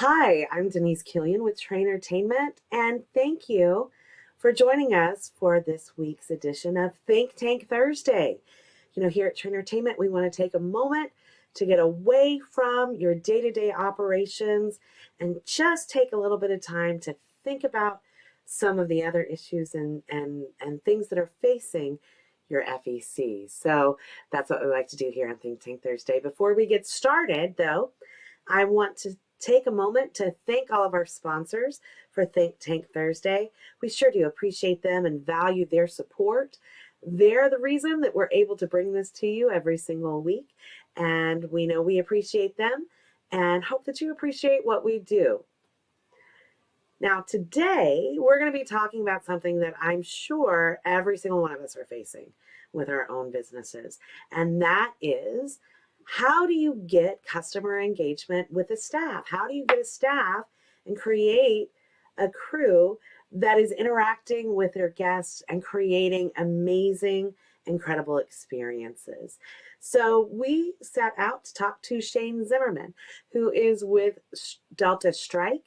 Hi, I'm Denise Killian with TrainerTainment, and thank you for joining us for this week's edition of Think Tank Thursday. Here at TrainerTainment, we want to take a moment to get away from your day-to-day operations and just take a little bit of time to think about some of the other issues and things that are facing your FEC. So that's what we like to do here on Think Tank Thursday. Before we get started, though, I want to take a moment to thank all of our sponsors for Think Tank Thursday. We sure do appreciate them and value their support. They're the reason that we're able to bring this to you every single week, and we know we appreciate them and hope that you appreciate what we do. Now, today, we're going to be talking about something that I'm sure every single one of us are facing with our own businesses, and that is, how do you get customer engagement with a staff? How do you get a staff and create a crew that is interacting with their guests and creating amazing, incredible experiences? So we set out to talk to Shane Zimmerman, who is with Delta Strike,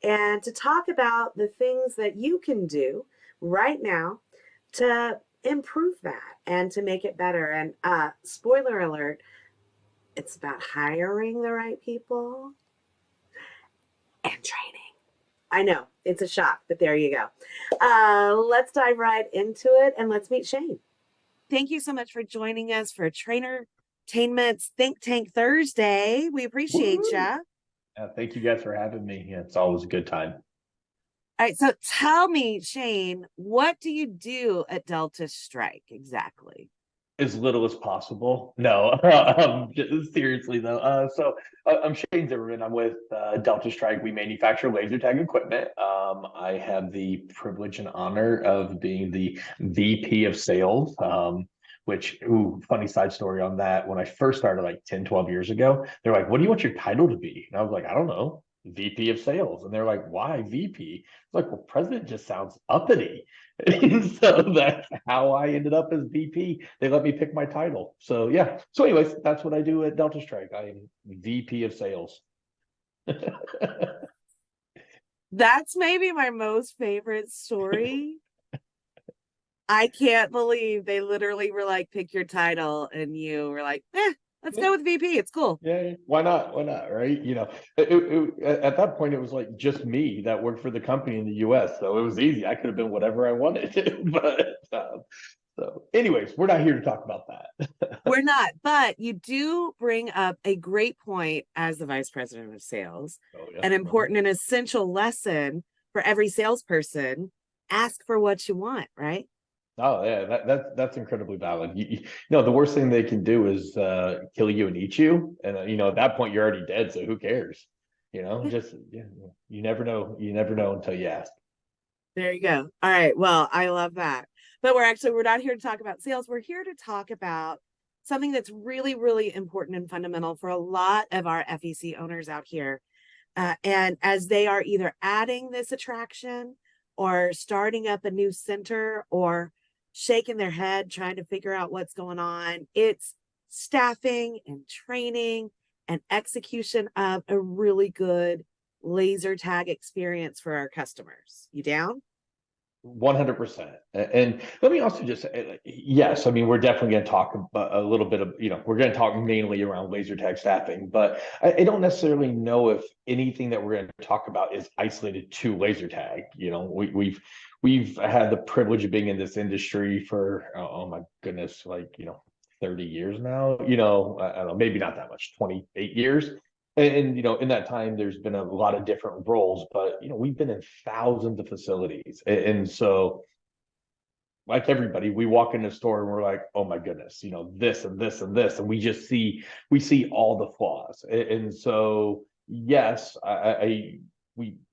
and to talk about the things that you can do right now to improve that and to make it better. And spoiler alert, it's about hiring the right people and training. I know, it's a shock, but there you go. Let's dive right into it and let's meet Shane. Thank you so much for joining us for TrainerTainment's Think Tank Thursday. We appreciate you. Yeah, thank you guys for having me. Yeah, it's always a good time. All right, so tell me, Shane, what do you do at Delta Strike exactly? As little as possible. No, seriously though. I'm Shane Zimmerman. I'm with Delta Strike. We manufacture laser tag equipment. I have the privilege and honor of being the VP of sales. Funny side story on that. When I first started like 10, 12 years ago, they're like, what do you want your title to be? And I was like, I don't know, VP of sales. And they're like, why VP? It's like, well, president just sounds uppity. And so that's how I ended up as VP. They let me pick my title. So yeah. So anyways, that's what I do at Delta Strike. I am VP of sales. That's maybe my most favorite story. I can't believe they literally were like, pick your title, and you were like, let's go with VP. It's cool. Yeah, why not? Why not? Right? At that point, it was like just me that worked for the company in the US. So it was easy. I could have been whatever I wanted. So, anyways, we're not here to talk about that. We're not, but you do bring up a great point as the vice president of sales, Oh, yeah. an important and essential lesson for every salesperson. Ask for what you want, right? Oh yeah, that's incredibly valid. The worst thing they can do is kill you and eat you, and at that point you're already dead. So who cares? Just yeah, you never know. You never know until you ask. There you go. All right. Well, I love that. But we're not here to talk about sales. We're here to talk about something that's really, really important and fundamental for a lot of our FEC owners out here. And as they are either adding this attraction or starting up a new center or shaking their head trying to figure out what's going on, it's staffing and training and execution of a really good laser tag experience for our customers. You down? 100%. And let me also just say, yes, I mean, we're definitely going to talk a little bit of, we're going to talk mainly around laser tag staffing, but I don't necessarily know if anything that we're going to talk about is isolated to laser tag. We've had the privilege of being in this industry for, oh my goodness, 30 years now, I don't know, maybe not that much, 28 years. And in that time, there's been a lot of different roles, but we've been in thousands of facilities, and so like everybody, we walk in the store and we're like, oh my goodness, this and this and this, and we see all the flaws, and so yes,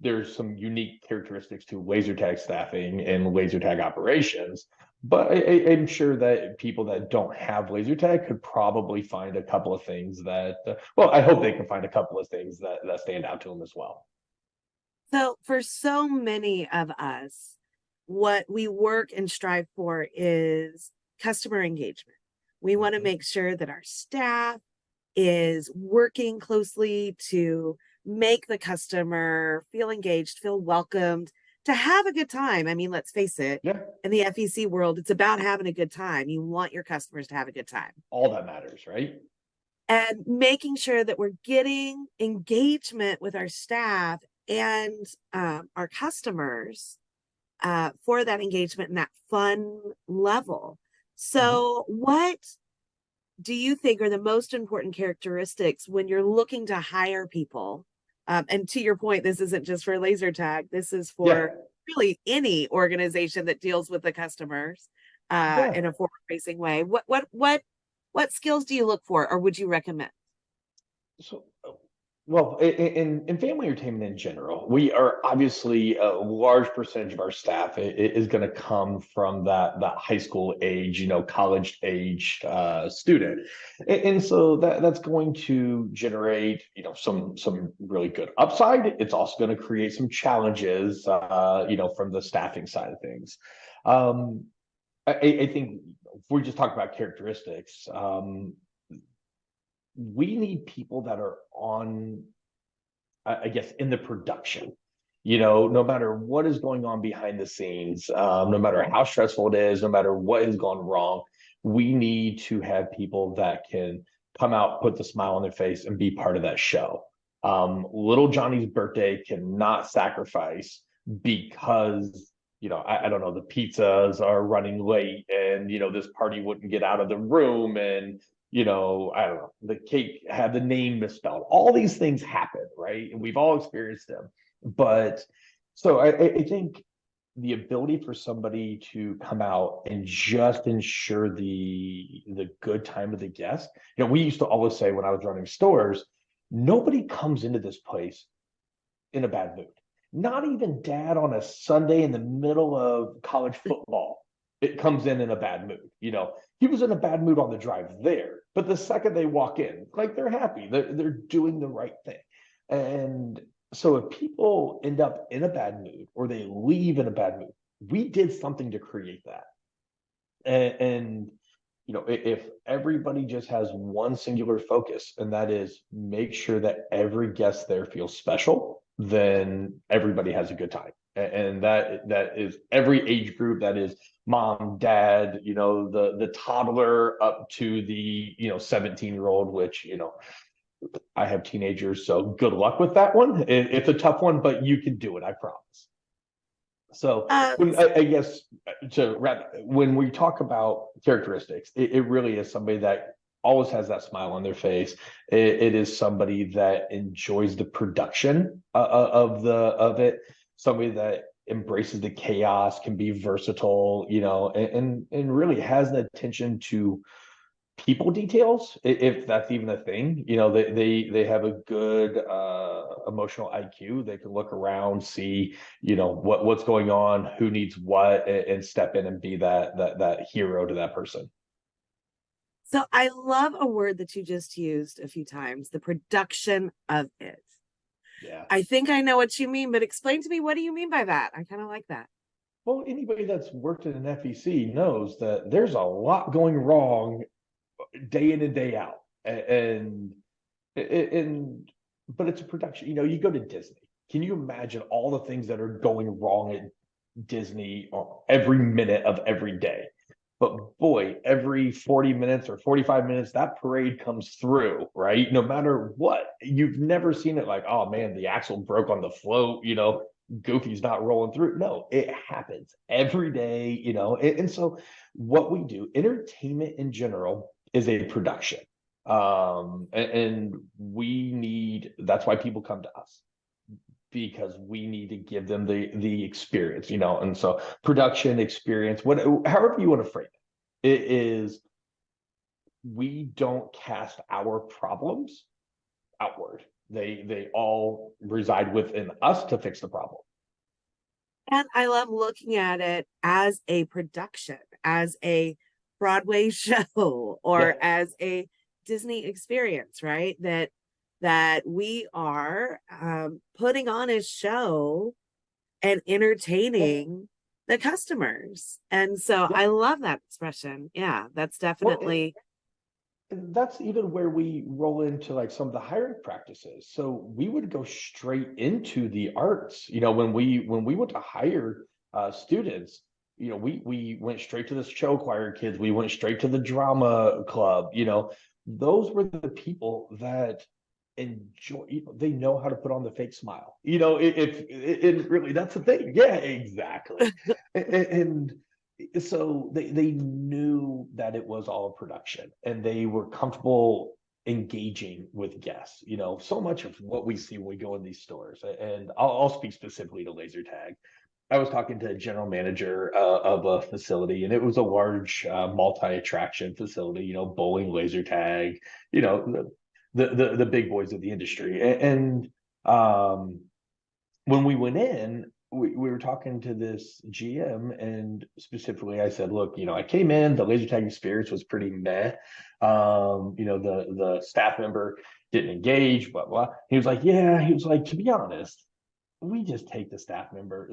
there's some unique characteristics to laser tag staffing and laser tag operations. But I'm sure that people that don't have laser tag could probably find a couple of things that, I hope they can find a couple of things that stand out to them as well. So, for so many of us, what we work and strive for is customer engagement. We want to make sure that our staff is working closely to make the customer feel engaged, feel welcomed, to have a good time. I mean, let's face it, Yeah, in the FEC world, it's about having a good time. You want your customers to have a good time. all that matters, right? And making sure that we're getting engagement with our staff and our customers for that engagement and that fun level. Mhm. So, what do you think are the most important characteristics when you're looking to hire people? And to your point, this isn't just for laser tag, this is Yeah, for really any organization that deals with the customers in yeah. a forward facing way. What skills do you look for or would you recommend? So, well, in family entertainment in general, we are obviously a large percentage of our staff is going to come from that high school age, college age student, and so that's going to generate some really good upside. It's also going to create some challenges, from the staffing side of things. Um, I think if we just talk about characteristics, we need people that are on, I guess, in the production. No matter what is going on behind the scenes, no matter how stressful it is, no matter what has gone wrong, we need to have people that can come out, put the smile on their face, and be part of that show. Little Johnny's birthday cannot sacrifice because I don't know, the pizzas are running late and this party wouldn't get out of the room, and I don't know, the cake had the name misspelled. All these things happen, right? And we've all experienced them. But so I think the ability for somebody to come out and just ensure the good time of the guest. We used to always say when I was running stores, nobody comes into this place in a bad mood. Not even dad on a Sunday in the middle of college football. It comes in a bad mood. He was in a bad mood on the drive there, but the second they walk in, like they're happy, they're doing the right thing. And so if people end up in a bad mood or they leave in a bad mood, we did something to create that. And if everybody just has one singular focus, and that is make sure that every guest there feels special, then everybody has a good time. And that is every age group. That is mom, dad, the toddler up to the 17-year-old, which I have teenagers, so good luck with that one. It's a tough one, but you can do it, I promise. So Uh, I guess to wrap, when we talk about characteristics, it really is somebody that always has that smile on their face. It is somebody that enjoys the production of it. Somebody that embraces the chaos, can be versatile, and really has an attention to people details, if that's even a thing. They have a good emotional IQ. They can look around, see what's going on, who needs what, and step in and be that hero to that person. so I love a word that you just used a few times, the production of it. Yeah. I think I know what you mean, but explain to me, what do you mean by that? I kind of like that. Well, anybody that's worked in an FEC knows that there's a lot going wrong day in and day out. And but it's a production. You go to Disney. Can you imagine all the things that are going wrong at Disney every minute of every day? But boy, every 40 minutes or 45 minutes, that parade comes through, right? No matter what, you've never seen it like, oh man, the axle broke on the float, Goofy's not rolling through. No, it happens every day, and so what we do, entertainment in general, is a production. And we need, that's why people come to us, because we need to give them the experience, and so production experience, however you want to frame it is, we don't cast our problems outward. They all reside within us to fix the problem. And I love looking at it as a production, as a Broadway show, Yeah, or as a Disney experience, right? That we are putting on a show and yeah, entertaining the customers. And so yeah. I love that expression. Yeah, that's Well, definitely. that's even where we roll into like some of the hiring practices. So we would go straight into the arts. When we went to hire students, we went straight to the show choir kids. We went straight to the drama club. Those were the people that enjoy. They know how to put on the fake smile. If it really, that's the thing. Yeah, exactly. And so they knew that it was all a production, and they were comfortable engaging with guests. So much of what we see when we go in these stores, and I'll speak specifically to laser tag. I was talking to a general manager of a facility, and it was a large multi-attraction facility. Bowling, laser tag, the big boys of the industry. And when we went in, we were talking to this GM, and specifically I said, look, I came in, the laser tag experience was pretty meh. The staff member didn't engage, blah blah. He was like, yeah, he was like, to be honest, we just take the staff member,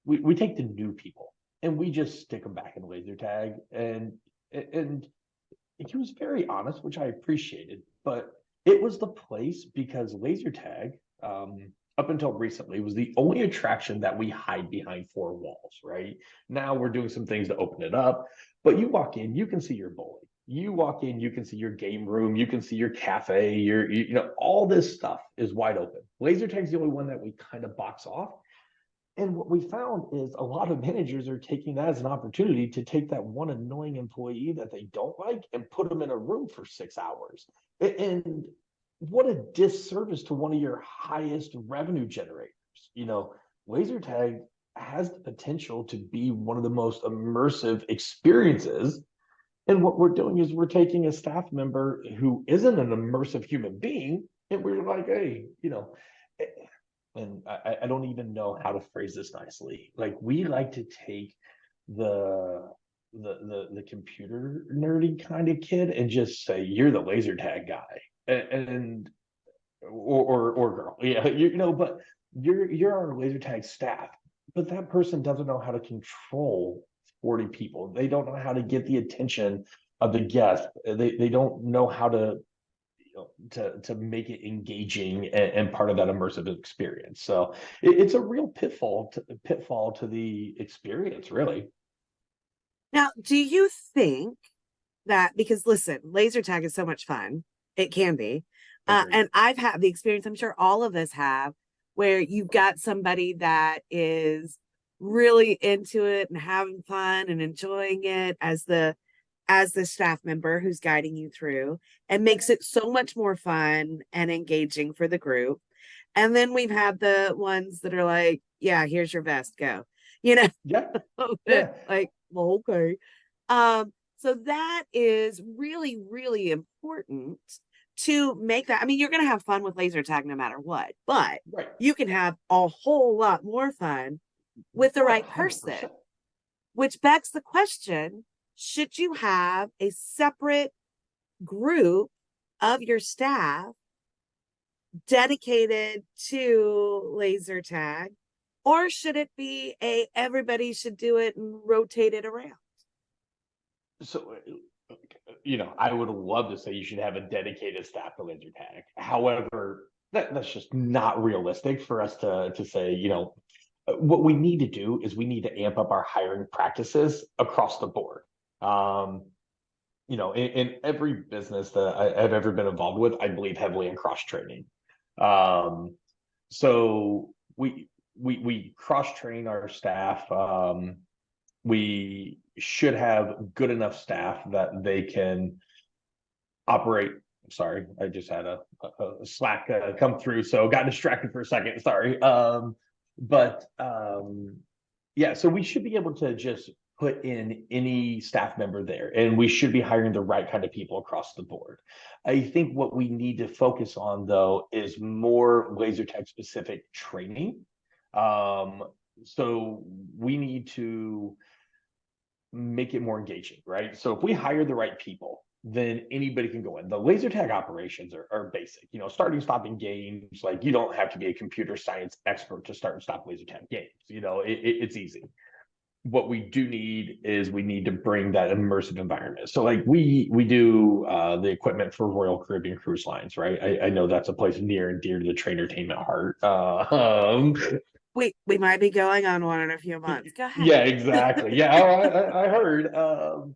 we take the new people and we just stick them back in laser tag. And he was very honest, which I appreciated, but it was the place because laser tag, up until recently, was the only attraction that we hide behind four walls, right? Now we're doing some things to open it up, but you walk in, you can see your bowling. You walk in, you can see your game room, you can see your cafe, all this stuff is wide open. Laser tag's the only one that we kind of box off. And what we found is a lot of managers are taking that as an opportunity to take that one annoying employee that they don't like and put them in a room for 6 hours. And what a disservice to one of your highest revenue generators. Laser tag has the potential to be one of the most immersive experiences. And what we're doing is we're taking a staff member who isn't an immersive human being, and we're like, hey, and I don't even know how to phrase this nicely. Like, we like to take the the computer nerdy kind of kid and just say you're the laser tag guy, and or girl, yeah, but you're our laser tag staff, but that person doesn't know how to control 40 people. They don't know how to get the attention of the guest. They don't know how to to make it engaging and part of that immersive experience. So it's a real pitfall to the experience, really. Now, do you think that because listen, laser tag is so much fun, it can be. Agreed. And I've had the experience, I'm sure all of us have, where you've got somebody that is really into it and having fun and enjoying it as the staff member who's guiding you through and makes it so much more fun and engaging for the group. And then we've had the ones that are like, yeah, here's your vest, go. You know, Yeah, yeah. like, well, okay. So that is really, really important to make that. I mean, you're going to have fun with laser tag no matter what, but Right. you can have a whole lot more fun with the right person, 100%. which begs the question, should you have a separate group of your staff dedicated to laser tag, or should it be everybody should do it and rotate it around? So, I would love to say you should have a dedicated staff to laser tag. However, that's just not realistic for us to say. What we need to do is we need to amp up our hiring practices across the board. Um, in every business that I've ever been involved with, I believe heavily in cross training. Um, so we cross train our staff. We should have good enough staff that they can operate. Sorry, I just had a Slack come through, so got distracted for a second. Sorry. But yeah, so we should be able to just put in any staff member there, and we should be hiring the right kind of people across the board. I think what we need to focus on, though, is more laser tag specific training. Um, so we need to make it more engaging, right? So if we hire the right people, then anybody can go in. The laser tag operations are basic, starting, stopping games. Like, you don't have to be a computer science expert to start and stop laser tag games. It's easy. what we do need is we need to bring that immersive environment. So like we do the equipment for Royal Caribbean Cruise Lines, right? I know that's a place near and dear to the TrainerTainment heart. We might be going on one in a few months. Go ahead. Yeah, exactly. Yeah, I heard.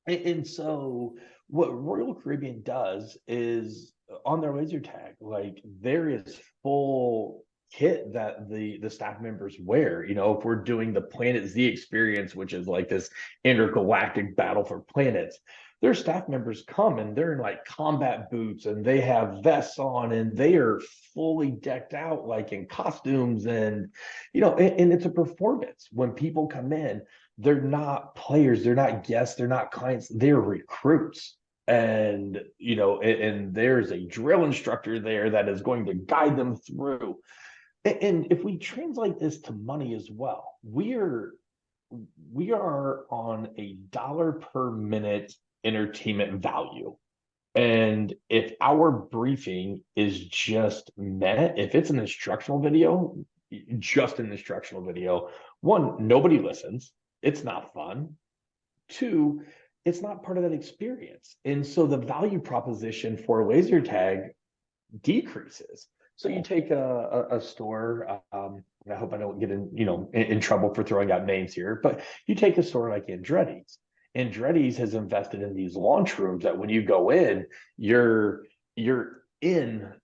And so what Royal Caribbean does is on their laser tag, like there is full kit that the staff members wear. You know, if we're doing the Planet Z experience, which is like this intergalactic battle for planets, their staff members come and they're in like combat boots and they have vests on and they are fully decked out like in costumes and and it's a performance when people come in. They're not players, they're not guests, they're not clients, they're recruits. And and there's a drill instructor there that is going to guide them through. And if we translate this to money as well, we are on a dollar per minute entertainment value. And if our briefing is just met, if it's an instructional video, just an instructional video, one, nobody listens. It's not fun. Two, it's not part of that experience. And so the value proposition for laser tag decreases. So you take a store, I hope I don't get in trouble for throwing out names here, but you take a store like Andretti's. Andretti's has invested in these launch rooms that when you go in, you're in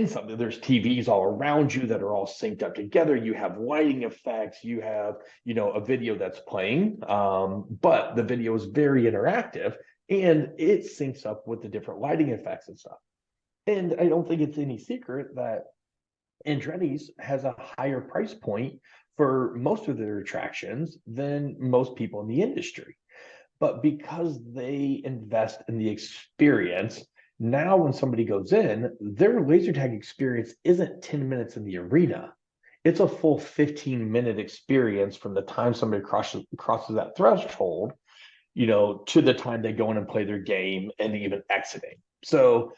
something. There's TVs all around you that are all synced up together. You have lighting effects. You have a video that's playing, but the video is very interactive and it syncs up with the different lighting effects and stuff. And I don't think it's any secret that Andretti's has a higher price point for most of their attractions than most people in the industry. But because they invest in the experience, now when somebody goes in, their laser tag experience isn't 10 minutes in the arena. It's a full 15-minute experience from the time somebody crosses that threshold, to the time they go in and play their game and even exiting. So,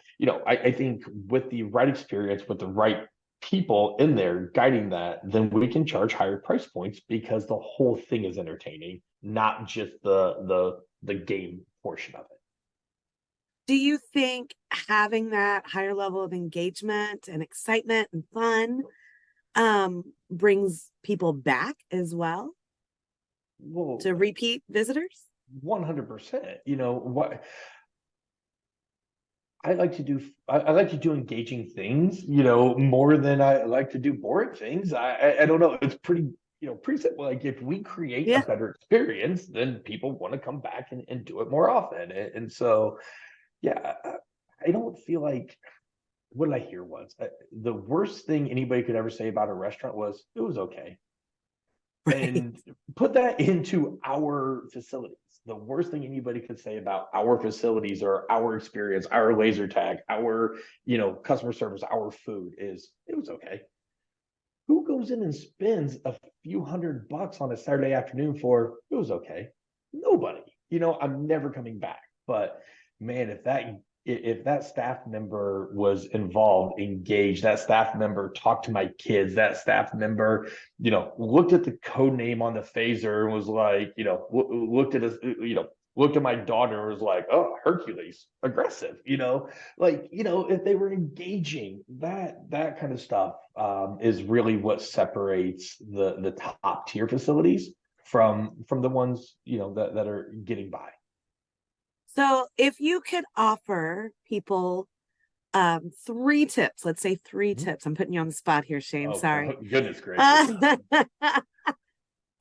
I think with the right experience, with the right people in there guiding that, then we can charge higher price points because the whole thing is entertaining, not just the game portion of it. Do you think having that higher level of engagement and excitement and fun brings people back as well Well, to repeat visitors? 100%. What I like to do, I like to do engaging things, more than I like to do boring things. I don't know. It's pretty simple. Like if we create a Yeah. better experience, then people want to come back and do it more often. And so, yeah, I don't feel like what did I hear once? The worst thing anybody could ever say about a restaurant was it was okay. Right. And put that into our facilities. The worst thing anybody could say about our facilities or our experience, our laser tag, our, customer service, our food is it was okay. Who goes in and spends a few $100 on a Saturday afternoon for it was okay? Nobody. I'm never coming back. But man, if that staff member was involved, engaged, that staff member talked to my kids, that staff member, looked at the code name on the phaser and was like, looked at us, looked at my daughter and was like, oh, Hercules, aggressive, if they were engaging, that kind of stuff is really what separates the top tier facilities from the ones, that are getting by. So if you could offer people three tips, let's say three Mhm. tips. I'm putting you on the spot here, Shane. Oh, Sorry. goodness gracious.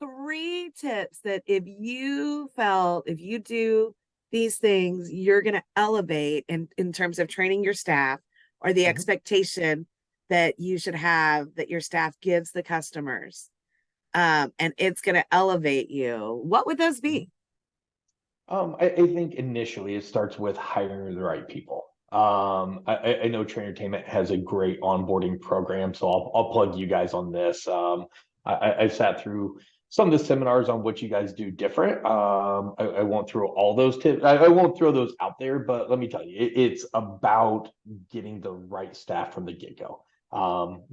Three tips that if you do these things, you're going to elevate in terms of training your staff or the Mhm. expectation that you should have that your staff gives the customers. And it's going to elevate you. What would those Mhm. be? I think initially it starts with hiring the right people. I know TrainerTainment has a great onboarding program, so I'll plug you guys on this. I've sat through some of the seminars on what you guys do different. I won't throw all those tips. I won't throw those out there, but let me tell you, it's about getting the right staff from the get-go.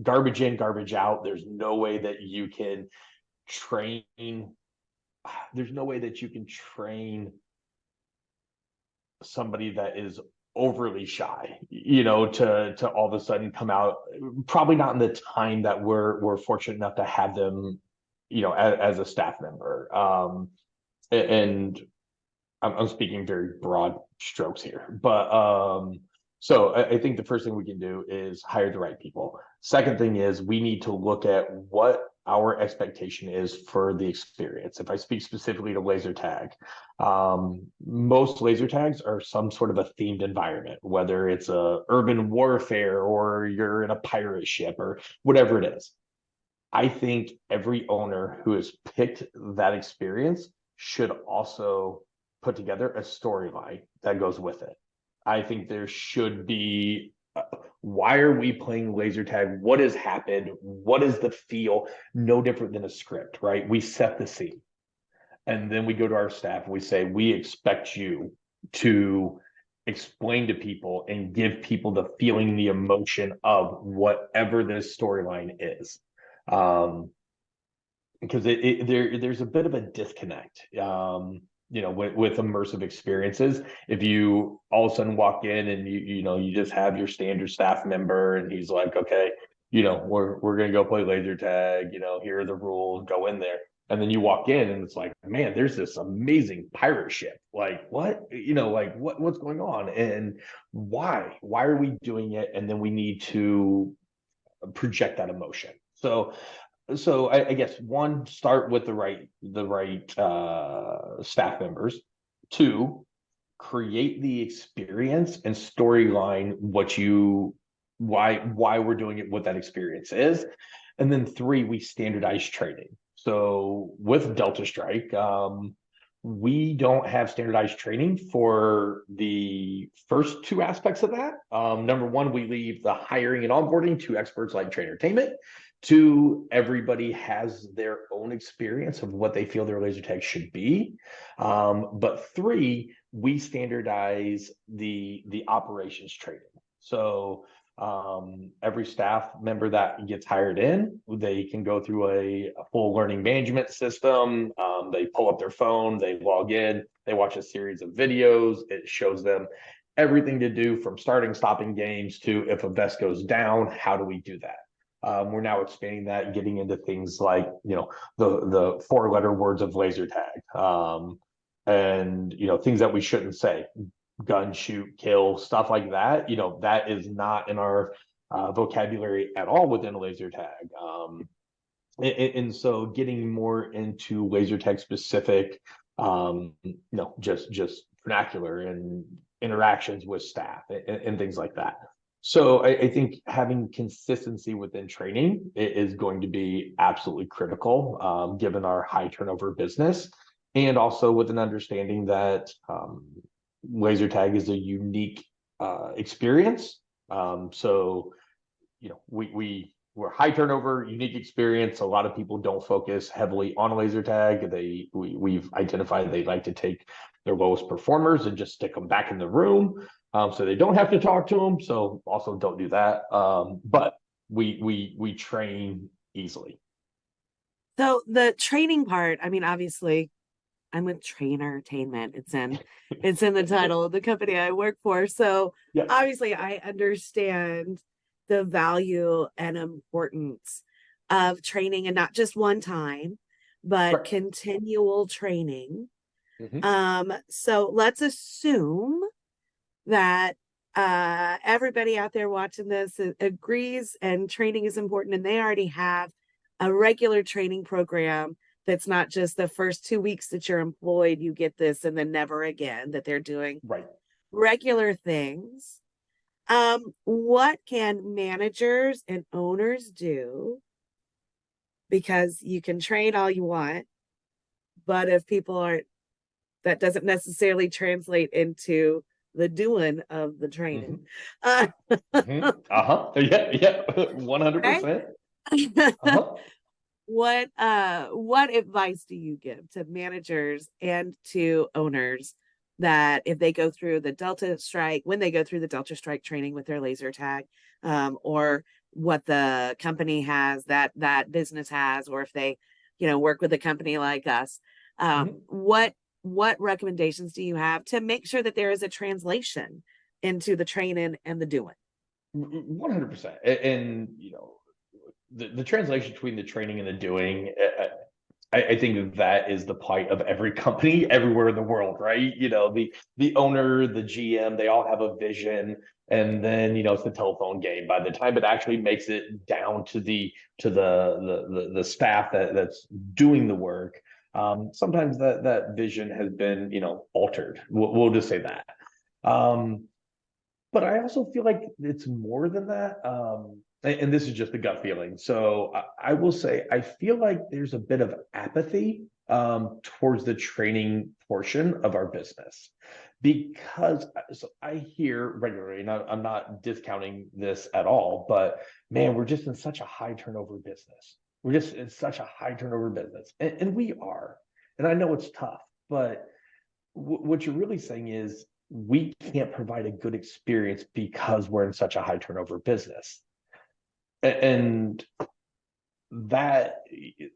Garbage in, garbage out. There's no way that you can train there's no way that you can train somebody that is overly shy, to all of a sudden come out, probably not in the time that we're fortunate enough to have them, as a staff member. And I'm speaking very broad strokes here, but so I think the first thing we can do is hire the right people. Second thing is we need to look at what our expectation is for the experience. If I speak specifically to laser tag, most laser tags are some sort of a themed environment, whether it's a urban warfare or you're in a pirate ship or whatever it is. I think every owner who has picked that experience should also put together a storyline that goes with it. I think there should be, why are we playing laser tag? What has happened? What is the feel? No different than a script, right? We set the scene. And then we go to our staff and we say, we expect you to explain to people and give people the feeling, the emotion of whatever this storyline is. Because there's a bit of a disconnect, with immersive experiences. If you all of a sudden walk in and you just have your standard staff member and he's like, okay, we're gonna go play laser tag, here are the rules, go in there. And then you walk in and it's like, man, there's this amazing pirate ship. Like what, like what's going on and why are we doing it? And then we need to project that emotion. So I guess one, start with the right staff members. Two, create the experience and storyline why we're doing it, what that experience is. And then three, we standardize training. So with Delta Strike, we don't have standardized training for the first two aspects of that. Number one, we leave the hiring and onboarding to experts like TrainerTainment. Two, everybody has their own experience of what they feel their laser tag should be. But three, we standardize the operations training. So every staff member that gets hired in, they can go through a full learning management system. They pull up their phone, they log in, they watch a series of videos. It shows them everything to do from starting, stopping games to if a vest goes down, how do we do that? We're now expanding that, getting into things like, the 4-letter words of laser tag, and, things that we shouldn't say, gun, shoot, kill, stuff like that. That is not in our vocabulary at all within laser tag. And so getting more into laser tag specific, just vernacular and interactions with staff and things like that. So I think having consistency within training is going to be absolutely critical, given our high turnover business, and also with an understanding that laser tag is a unique experience. So, we're high turnover, unique experience. A lot of people don't focus heavily on laser tag. We've identified they like to take their lowest performers and just stick them back in the room. So they don't have to talk to them. So also don't do that. But we train easily. So the training part, I mean, obviously, I'm with TrainerTainment. It's in the title of the company I work for. So Yeah. obviously, I understand the value and importance of training, and not just one time, but Correct. continual training. Mm-hmm. So let's assume that everybody out there watching this agrees and training is important, and they already have a regular training program that's not just the first 2 weeks that you're employed, you get this and then never again, that they're doing Right. regular things. What can managers and owners do? Because you can train all you want, but if people aren't, that doesn't necessarily translate into the doing of the training. Mm-hmm. Uh-huh. Yeah. 100%. Uh-huh. What advice do you give to managers and to owners that if they go through the Delta Strike, when they go through the Delta Strike training with their laser tag, or what the company has that business has, or if they, work with a company like us, Mhm. What recommendations do you have to make sure that there is a translation into the training and the doing? 100%. And, the translation between the training and the doing, I think that is the plight of every company everywhere in the world, right? The owner, the GM, they all have a vision, and then it's the telephone game. By the time it actually makes it down to the staff that's doing the work, sometimes that vision has been altered. We'll just say that. Um, but I also feel like it's more than that. And this is just a gut feeling. So I will say I feel like there's a bit of apathy towards the training portion of our business because so I hear regularly, and I'm not discounting this at all, but man, we're just in such a high turnover business. We're just in such a high turnover business, and we are. And I know it's tough, but what you're really saying is we can't provide a good experience because we're in such a high turnover business. And that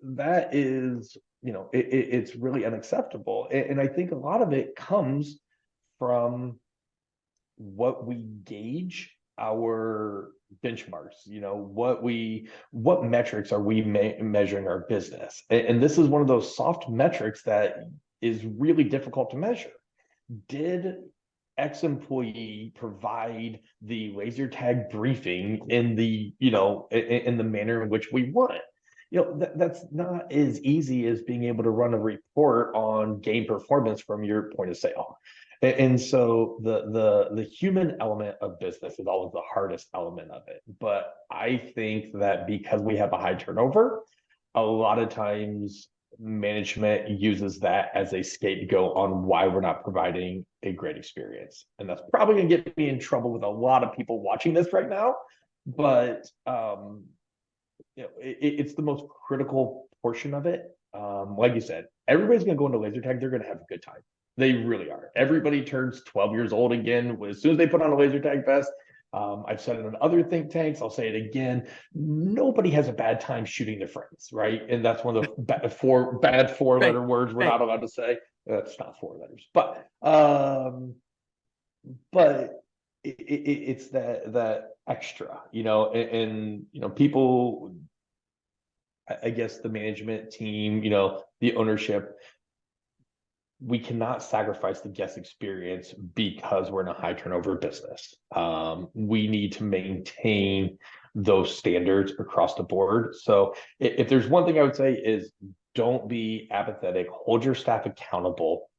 that is, it's really unacceptable. And I think a lot of it comes from what we gauge our benchmarks, what metrics are we measuring our business. And this is one of those soft metrics that is really difficult to measure. Did X employee provide the laser tag briefing in the manner in which we want it? That's not as easy as being able to run a report on game performance from your point of sale. And so the human element of business is always the hardest element of it. But I think that because we have a high turnover, a lot of times management uses that as a scapegoat on why we're not providing a great experience. And that's probably going to get me in trouble with a lot of people watching this right now. But it's the most critical portion of it. Like you said, everybody's going to go into laser tag. They're going to have a good time. They really are. Everybody turns 12 years old again as soon as they put on a laser tag vest. I've said it in other think tanks. I'll say it again. Nobody has a bad time shooting their friends, right? And that's one of the bad Right, four-letter words we're right. not allowed to say. That's not four letters, but it's that extra, and people. I guess the management team, the ownership, we cannot sacrifice the guest experience because we're in a high turnover business. We need to maintain those standards across the board. So if there's one thing I would say is don't be apathetic, hold your staff accountable.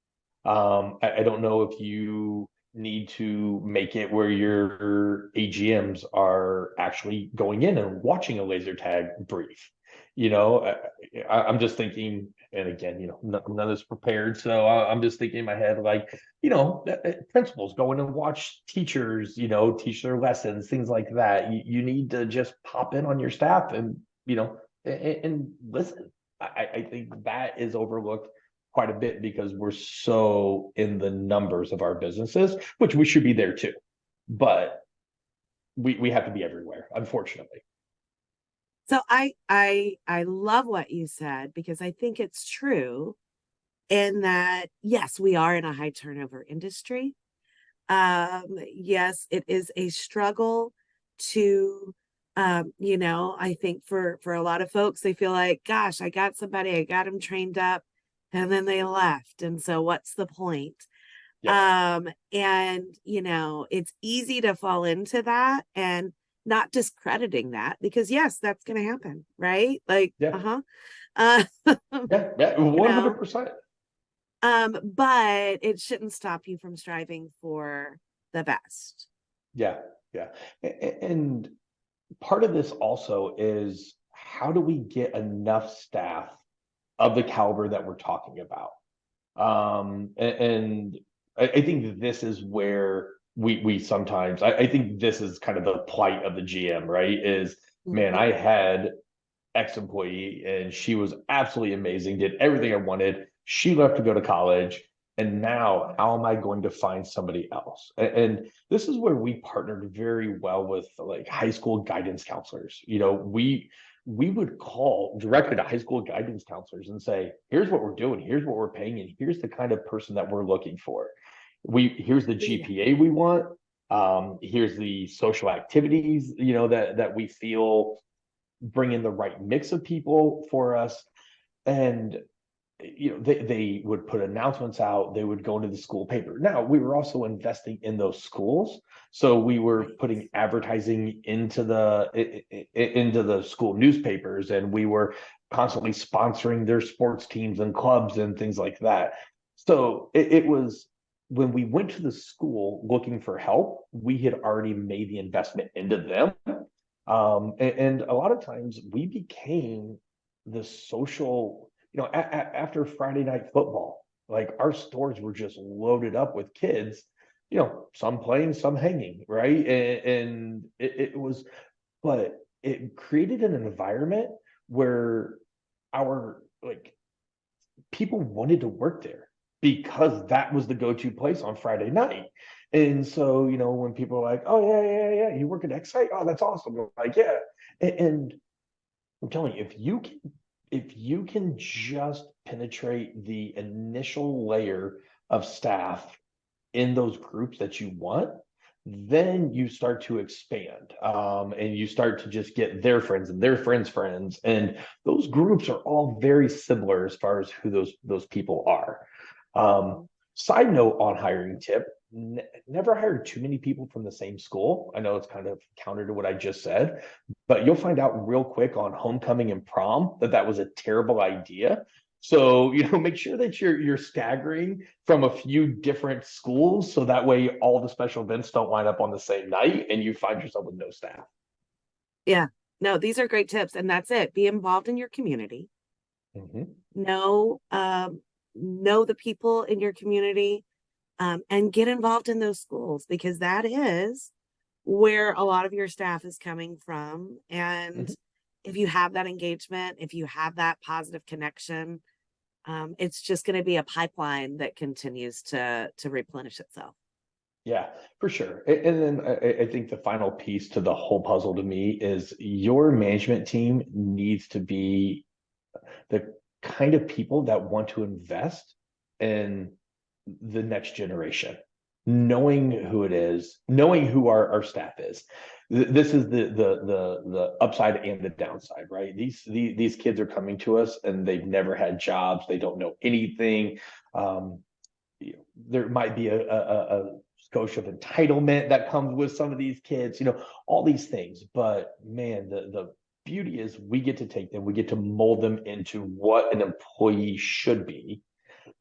I don't know if you need to make it where your AGMs are actually going in and watching a laser tag brief. I'm just thinking, and again, none of this prepared, so I'm just thinking in my head, like, principals go in and watch teachers, teach their lessons, things like that. You need to just pop in on your staff and and listen. I think that is overlooked quite a bit because we're so in the numbers of our businesses, which we should be there too, but we have to be everywhere, unfortunately. So I love what you said because I think it's true in that yes, we are in a high turnover industry. Yes, it is a struggle to I think for a lot of folks, they feel like, gosh, I got somebody, I got them trained up, and then they left. And so what's the point? Yep. And it's easy to fall into that and not discrediting that because yes, that's gonna happen, right? Like, Yeah. uh-huh. Uh, Yeah. you know, 100%. but it shouldn't stop you from striving for the best. Yeah. Yeah. And part of this also is how do we get enough staff of the caliber that we're talking about? And I think this is where we sometimes I think this is kind of the plight of the GM, right? Is man, Mhm. I had X employee and she was absolutely amazing, did everything I wanted. She left to go to college And now, how am I going to find somebody else? And this is where we partnered very well with like high school guidance counselors. We would call directly to high school guidance counselors and say, here's what we're doing, here's what we're paying, and here's the kind of person that we're looking for. Here's the Yeah. GPA we want. Here's the social activities, that we feel bring in the right mix of people for us. And they would put announcements out. They would go into the school paper. Now, we were also investing in those schools, so we were Right. putting advertising into the school newspapers, and we were constantly sponsoring their sports teams and clubs and things like that. So it was, when we went to the school looking for help, we had already made the investment into them. And a lot of times we became the social, after Friday night football, like our stores were just loaded up with kids, some playing, some hanging, right? And it was, but it created an environment where our like people wanted to work there because that was the go-to place on Friday night. And so, when people are like, oh yeah, you work at X site? Oh, that's awesome. I'm like, yeah. And I'm telling you, if you can just penetrate the initial layer of staff in those groups that you want, then you start to expand, and you start to just get their friends and their friends' friends, and those groups are all very similar as far as who those people are. Side note on hiring tip: never hire too many people from the same school. I know it's kind of counter to what I just said, but you'll find out real quick on homecoming and prom that was a terrible idea. So, make sure that you're staggering from a few different schools, so that way all the special events don't line up on the same night and you find yourself with no staff. Yeah. No, these are great tips. And that's it. Be involved in your community. Mhm. Know the people in your community, and get involved in those schools, because that is where a lot of your staff is coming from. And Mhm. if you have that engagement, if you have that positive connection, it's just going to be a pipeline that continues to replenish itself. Yeah, for sure. And then I think the final piece to the whole puzzle to me is your management team needs to be the kind of people that want to invest in the next generation, knowing who it is, knowing who our staff is. This is the upside and the downside, right? These kids are coming to us and they've never had jobs. They don't know anything. Um, there might be a skosh of entitlement that comes with some of these kids, all these things. But man, the beauty is we get to take them, we get to mold them into what an employee should be.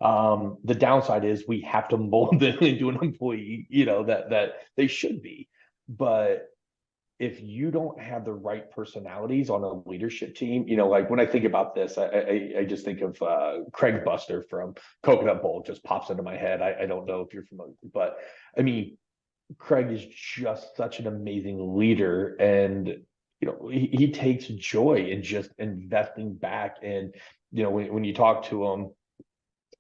The downside is we have to mold them into an employee, that they should be. But if you don't have the right personalities on a leadership team, like when I think about this, I just think of Craig Buster from Coconut Bowl, just pops into my head. I don't know if you're familiar, but I mean, Craig is just such an amazing leader, and he takes joy in just investing back. And when you talk to him,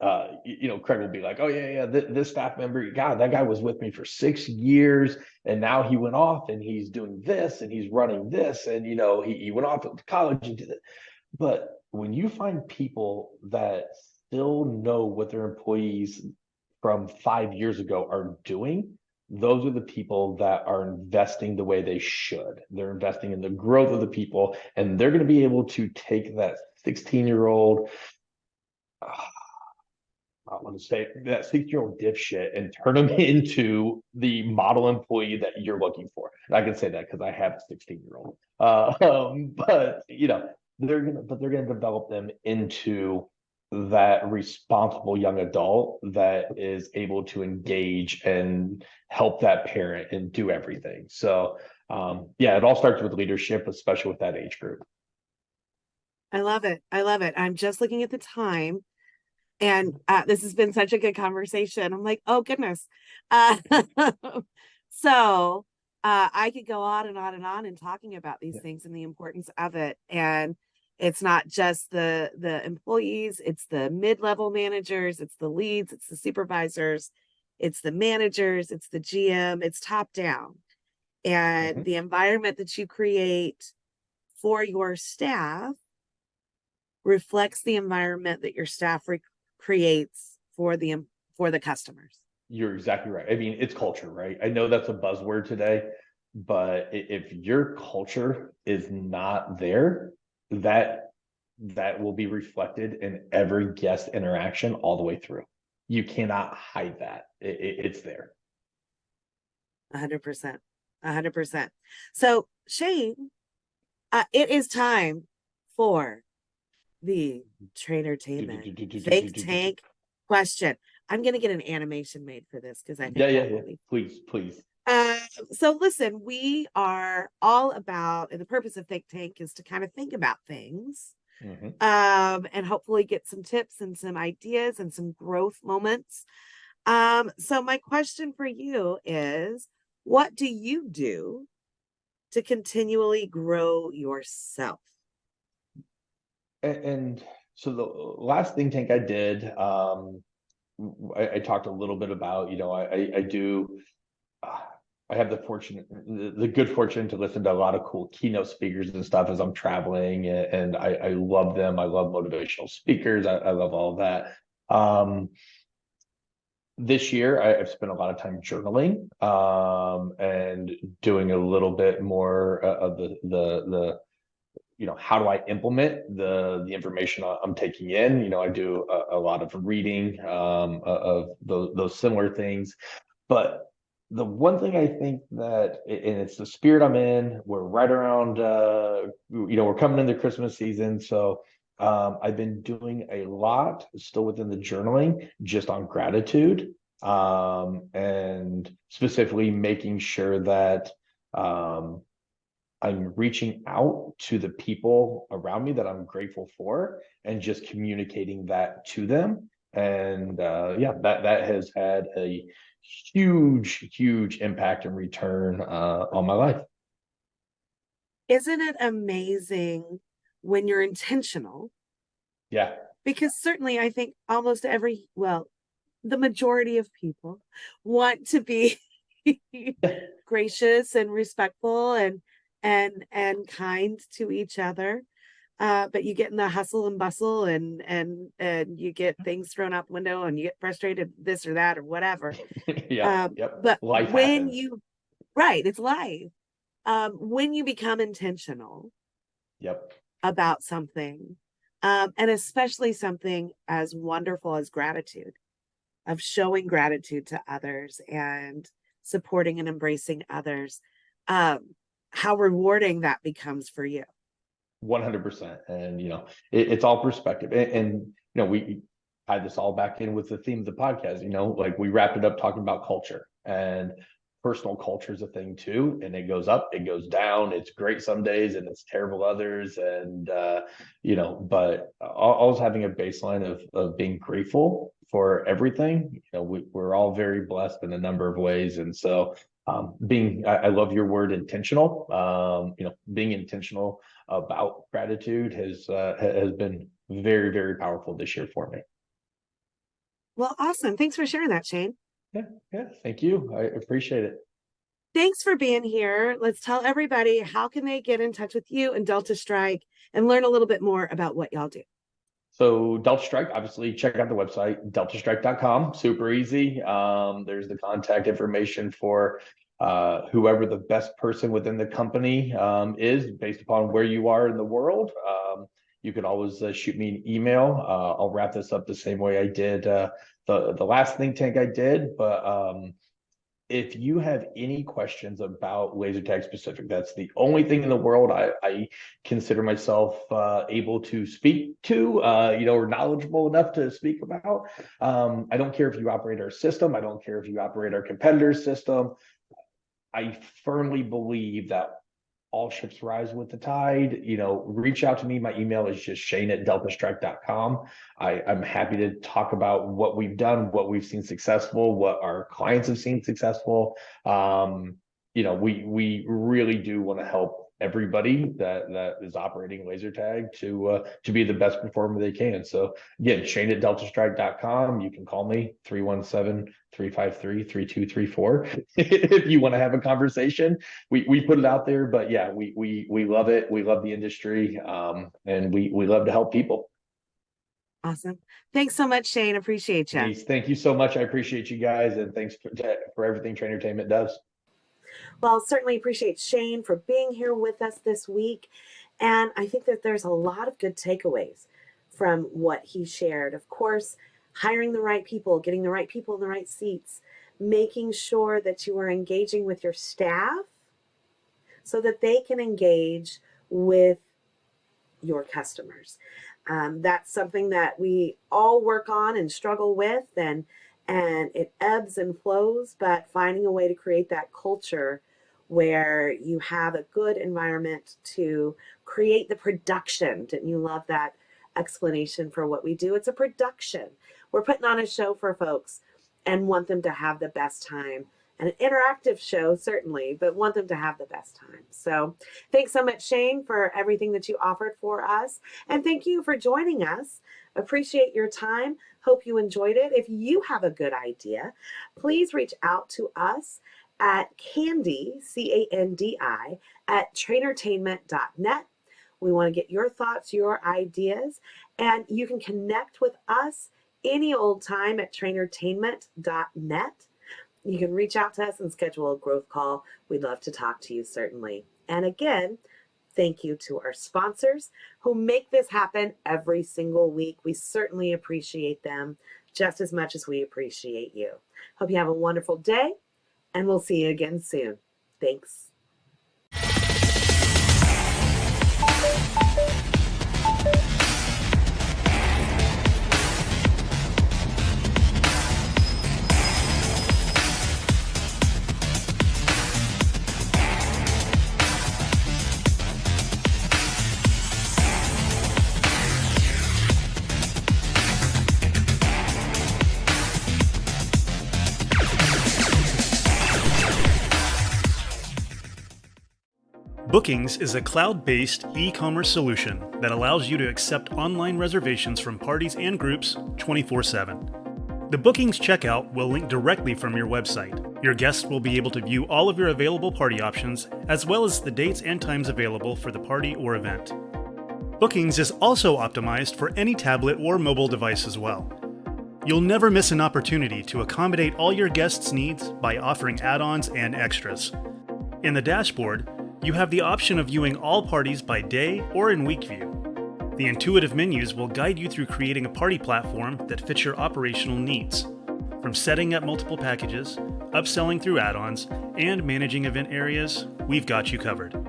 Craig will be like, oh yeah, this staff member, God, that guy was with me for 6 years, and now he went off and he's doing this and he's running this, and he went off to college and did it. But when you find people that still know what their employees from 5 years ago are doing, those are the people that are investing the way they should. They're investing in the growth of the people, and they're going to be able to take that 16-year-old, I want to say that 6-year-old dipshit, and turn them into the model employee that you're looking for. And I can say that because I have a 16-year-old. But they're gonna develop them into that responsible young adult that is able to engage and help that parent and do everything. So yeah, it all starts with leadership, especially with that age group. I love it. I love it. I'm just looking at the time. And this has been such a good conversation. I'm like, oh goodness. Uh, so I could go on and on and on and talking about these Yeah. things and the importance of it. And It's not just the employees, it's the mid-level managers, it's the leads, it's the supervisors, it's the managers, it's the GM, it's top down. And the environment that you create for your staff reflects the environment that your staff creates for the customers. You're exactly right. I mean, it's culture, right? I know that's a buzzword today, but if your culture is not there, that that will be reflected in every guest interaction all the way through. You cannot hide that. It's there. 100%. 100%. So, Shane, it is time for the TrainerTainment Think Tank question. I'm going to get an animation made for this because I think that will be. Please, please. So listen, we are all about, and the purpose of Think Tank is to kind of think about things, and hopefully get some tips and some ideas and some growth moments. So my question for you is, what do you do to continually grow yourself? And so the last think tank I did, I talked a little bit about, I do, I have the good fortune to listen to a lot of cool keynote speakers and stuff as I'm traveling, and I love them. I love motivational speakers. I love all of that. This year, I've spent a lot of time journaling, and doing a little bit more of the how do I implement the information I'm taking in? I do a lot of reading, of those similar things. But the one thing I think that, and it's the spirit I'm in, we're right around, we're coming into Christmas season. So I've been doing a lot still within the journaling, just on gratitude, and specifically making sure that, I'm reaching out to the people around me that I'm grateful for and just communicating that to them. And that has had a huge impact and return on my life. Isn't it amazing when you're intentional? Yeah. Because certainly I think almost the majority of people want to be gracious and respectful and kind to each other. But you get in the hustle and bustle and you get things thrown out the window and you get frustrated, this or that or whatever. Yep. But Life when happens. right, it's life. When you become intentional Yep. about something, and especially something as wonderful as gratitude, of showing gratitude to others and supporting and embracing others, how rewarding that becomes for you. 100%. And, it's all perspective. And we tied this all back in with the theme of the podcast, like we wrapped it up talking about culture, and personal culture is a thing too. And it goes up, it goes down. It's great some days and it's terrible others. And, but always having a baseline of being grateful for everything. We're all very blessed in a number of ways. And so, I love your word intentional, being intentional about gratitude has been very powerful this year for me. Well, awesome. Thanks for sharing that, Shane. Yeah. Thank you. I appreciate it. Thanks for being here. Let's tell everybody, how can they get in touch with you and Delta Strike and learn a little bit more about what y'all do? So Delta Strike, obviously check out the website, deltastrike.com. Super easy. There's the contact information for whoever the best person within the company is, based upon where you are in the world. You can always shoot me an email. I'll wrap this up the same way I did the last think tank I did. But if you have any questions about laser tag specific, that's the only thing in the world I consider myself able to speak to, or knowledgeable enough to speak about. I don't care if you operate our system. I don't care if you operate our competitor's system. I firmly believe that all ships rise with the tide. Reach out to me. My email is just shane@deltastrike.com. I'm happy to talk about what we've done, what we've seen successful, what our clients have seen successful. We really do want to help everybody that is operating laser tag to be the best performer they can. So again, Shane@deltastrike.com. You can call me 317-353-3234 if you want to have a conversation. We put it out there, but yeah, we love it. We love the industry, and we love to help people. Awesome. Thanks so much, Shane. Appreciate you. Denise, thank you so much. I appreciate you guys, and thanks for everything TrainerTainment does. Well, certainly appreciate Shane for being here with us this week. And I think that there's a lot of good takeaways from what he shared. Of course, hiring the right people, getting the right people in the right seats, making sure that you are engaging with your staff so that they can engage with your customers. That's something that we all work on and struggle with, and it ebbs and flows, but finding a way to create that culture where you have a good environment to create the production. Didn't you love that explanation for what we do? It's a production. We're putting on a show for folks and want them to have the best time. An interactive show, certainly, but want them to have the best time. So thanks so much, Shane, for everything that you offered for us. And thank you for joining us. Appreciate your time. Hope you enjoyed it. If you have a good idea, please reach out to us at Candy, CANDI, at TrainerTainment.net. We want to get your thoughts, your ideas, and you can connect with us any old time at TrainerTainment.net. You can reach out to us and schedule a growth call. We'd love to talk to you, certainly. And again, thank you to our sponsors who make this happen every single week. We certainly appreciate them just as much as we appreciate you. Hope you have a wonderful day, and we'll see you again soon. Thanks. Bookings is a cloud-based e-commerce solution that allows you to accept online reservations from parties and groups 24/7. The Bookings checkout will link directly from your website. Your guests will be able to view all of your available party options, as well as the dates and times available for the party or event. Bookings is also optimized for any tablet or mobile device as well. You'll never miss an opportunity to accommodate all your guests' needs by offering add-ons and extras. In the dashboard, you have the option of viewing all parties by day or in week view. The intuitive menus will guide you through creating a party platform that fits your operational needs. From setting up multiple packages, upselling through add-ons, and managing event areas, we've got you covered.